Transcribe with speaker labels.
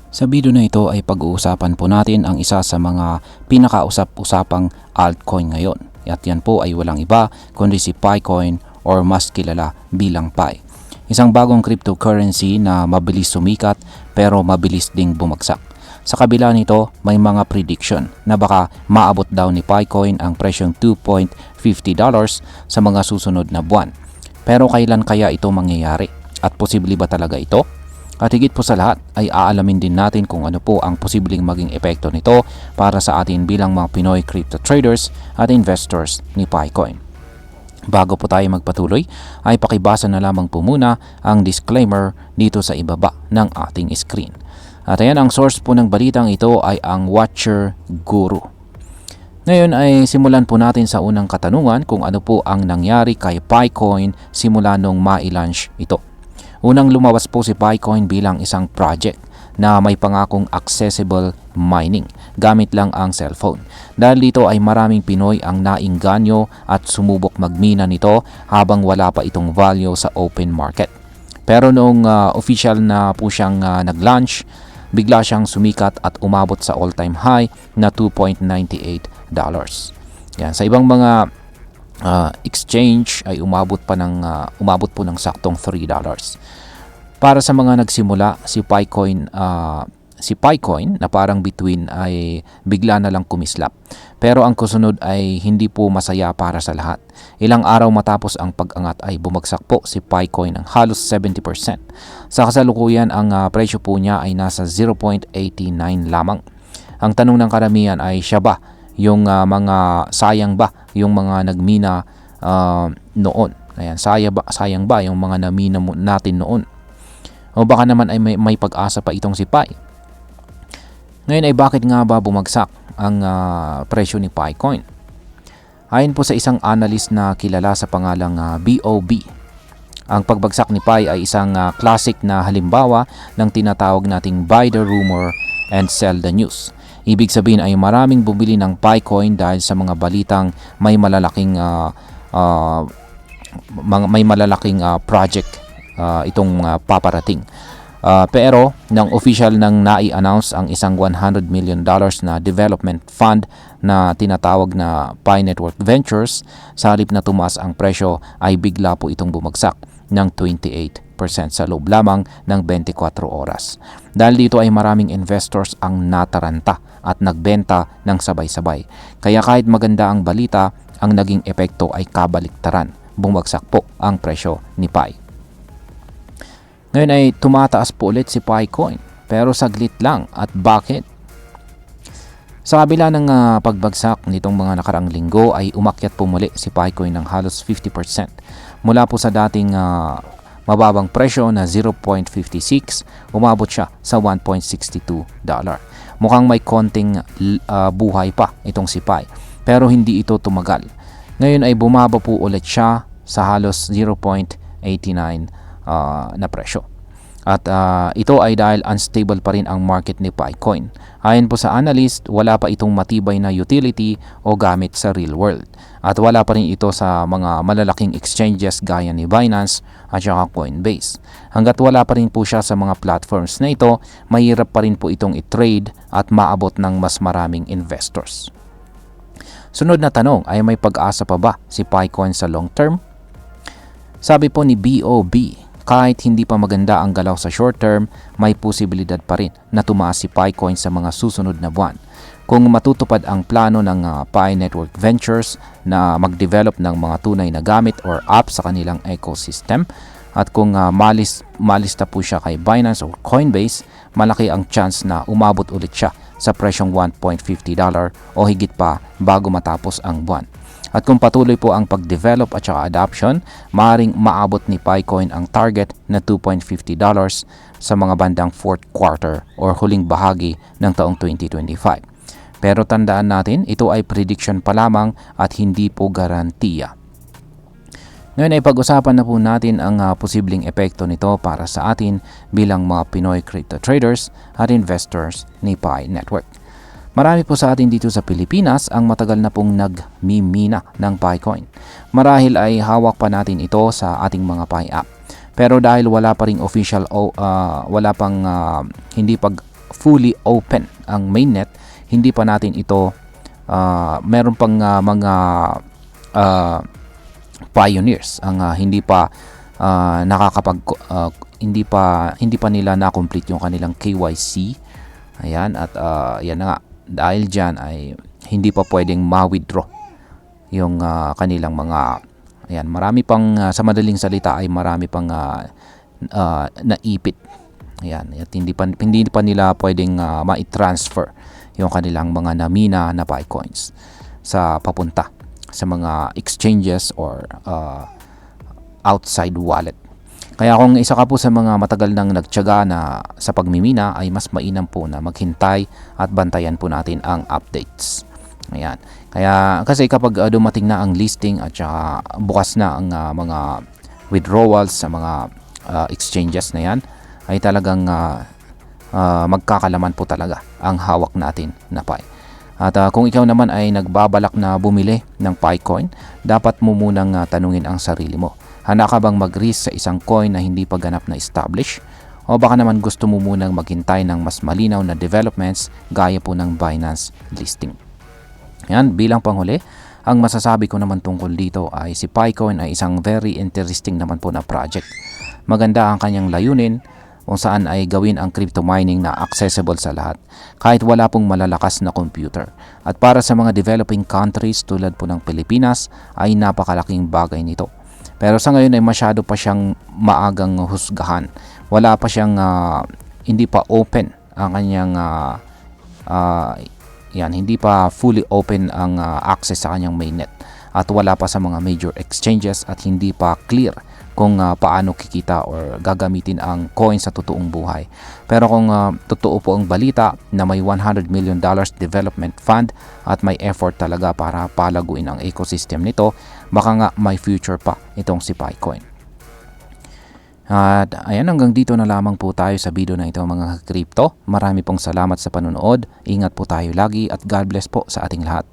Speaker 1: Sa video na ito ay pag-uusapan po natin ang isa sa mga pinakausap-usapang altcoin ngayon. At yan po ay walang iba kundi si Picoin or mas kilala bilang Pi. Isang bagong cryptocurrency na mabilis sumikat pero mabilis ding bumagsak. Sa kabila nito, may mga prediction na baka maabot daw ni Picoin ang presyong $2.50 sa mga susunod na buwan. Pero kailan kaya ito mangyayari? At posible ba talaga ito? At higit po sa lahat ay aalamin din natin kung ano po ang posibleng maging epekto nito para sa atin bilang mga Pinoy crypto traders at investors ni Picoin. Bago po tayo magpatuloy ay pakibasa na lamang po muna ang disclaimer dito sa ibaba ng ating screen. At ayan, ang source po ng balitang ito ay ang Watcher Guru. Ngayon ay simulan po natin sa unang katanungan kung ano po ang nangyari kay Picoin simula nung ma-launch ito. Unang lumabas po si Picoin bilang isang project na may pangakong accessible mining gamit lang ang cellphone. Dahil dito ay maraming Pinoy ang nainganyo at sumubok magmina nito habang wala pa itong value sa open market. Pero noong official na po siyang nag-launch, bigla siyang sumikat at umabot sa all-time high na $2.98. Yan, sa ibang mga exchange ay umabot po ng saktong $3. Para sa mga nagsimula, si Picoin na parang bituin ay bigla na lang kumislap. Pero ang kasunod ay hindi po masaya para sa lahat. Ilang araw matapos ang pag-angat ay bumagsak po si Picoin ng halos 70%. Sa kasalukuyan, ang presyo po niya ay nasa 0.89 lamang. Ang tanong ng karamihan ay siya ba yung mga sayang ba yung mga nagmina noon? Ayan, sayang ba yung mga namina natin noon? O baka naman ay may pag-asa pa itong si Pi. Ngayon ay bakit nga ba bumagsak ang presyo ni Picoin? Ayon po sa isang analyst na kilala sa pangalang BOB, ang pagbagsak ni Pi ay isang classic na halimbawa ng tinatawag nating buy the rumor and sell the news. Ibig sabihin ay maraming bumili ng Picoin dahil sa mga balitang may malalaking project itong paparating. Pero nang official nang nai-announce ang isang $100 million na development fund na tinatawag na Pi Network Ventures, sa halip na tumaas ang presyo ay bigla po itong bumagsak ng 28% sa loob lamang ng 24 oras. Dahil dito ay maraming investors ang nataranta at nagbenta ng sabay-sabay. Kaya kahit maganda ang balita, ang naging epekto ay kabaliktaran. Bumagsak po ang presyo ni Pi. Ngayon ay tumataas po ulit si Picoin, pero saglit lang. At bakit? Sa kabila ng pagbagsak nitong mga nakaraang linggo ay umakyat po muli si Picoin ng halos 50%. Mula po sa dating mababang presyo na 0.56, umabot siya sa $1.62. Mukhang may konting buhay pa itong si Pi, pero hindi ito tumagal. Ngayon ay bumaba po ulit siya sa halos 0.89 na presyo. At ito ay dahil unstable pa rin ang market ni Picoin. Ayon po sa analyst, wala pa itong matibay na utility o gamit sa real world. At wala pa rin ito sa mga malalaking exchanges gaya ni Binance at saka Coinbase. Hanggat wala pa rin po siya sa mga platforms na ito, mahirap pa rin po itong i-trade at maabot ng mas maraming investors. Sunod na tanong ay may pag-asa pa ba si Picoin sa long term? Sabi po ni BOB, kahit hindi pa maganda ang galaw sa short term, may posibilidad pa rin na tumaas si Picoin sa mga susunod na buwan. Kung matutupad ang plano ng Pi Network Ventures na mag-develop ng mga tunay na gamit or app sa kanilang ecosystem, at kung malista po siya kay Binance or Coinbase, malaki ang chance na umabot ulit siya sa presyong $1.50 o higit pa bago matapos ang buwan. At kung patuloy po ang pag-develop at saka adoption, maaaring maabot ni Picoin ang target na $2.50 sa mga bandang fourth quarter or huling bahagi ng taong 2025. Pero tandaan natin, ito ay prediction pa lamang at hindi po garantiya. Ngayon ay pag-usapan na po natin ang posibleng epekto nito para sa atin bilang mga Pinoy crypto traders at investors ni Pi Network. Marami po sa atin dito sa Pilipinas ang matagal na pong nagmimina ng Picoin. Marahil ay hawak pa natin ito sa ating mga Pi app. Pero dahil wala pa ring official o hindi fully open ang mainnet, hindi pa natin ito meron pang mga pioneers ang hindi pa hindi pa nila na-complete yung kanilang KYC. Ayan, at yan na nga, dahil dyan ay hindi pa pwedeng ma-withdraw yung kanilang mga, ayan, marami pang sa madaling salita ay marami pang naipit. Ayan, at hindi pa nila pwedeng ma-transfer yung kanilang mga namina na Picoins sa papunta sa mga exchanges or outside wallet. Kaya kung isa ka po sa mga matagal nang nagtiyaga na sa pagmimina, ay mas mainam po na maghintay at bantayan po natin ang updates. Ayan. Kaya kasi kapag dumating na ang listing at saka bukas na ang mga withdrawals sa mga exchanges na yan, ay talagang magkakalaman po talaga ang hawak natin na Pi. At kung ikaw naman ay nagbabalak na bumili ng Picoin, dapat mo munang tanungin ang sarili mo. Handa ka bang mag-risk sa isang coin na hindi pa ganap na establish? O baka naman gusto mo munang maghintay ng mas malinaw na developments gaya po ng Binance listing? Yan, bilang panghuli, ang masasabi ko naman tungkol dito ay si Picoin ay isang very interesting naman po na project. Maganda ang kanyang layunin kung saan ay gawin ang crypto mining na accessible sa lahat kahit wala pong malalakas na computer. At para sa mga developing countries tulad po ng Pilipinas ay napakalaking bagay nito. Pero sa ngayon ay masyado pa siyang maagang husgahan. Wala pa siyang hindi pa open ang kanyang hindi pa fully open ang access sa kanyang mainnet. At wala pa sa mga major exchanges at hindi pa clear kung paano kikita or gagamitin ang coin sa totoong buhay. Pero kung totoo po ang balita na may $100 million development fund at may effort talaga para palaguin ang ecosystem nito, baka nga may future pa itong si Picoin. At ayan, hanggang dito na lamang po tayo sa video na ito mga crypto. Marami pong salamat sa panonood. Ingat po tayo lagi at God bless po sa ating lahat.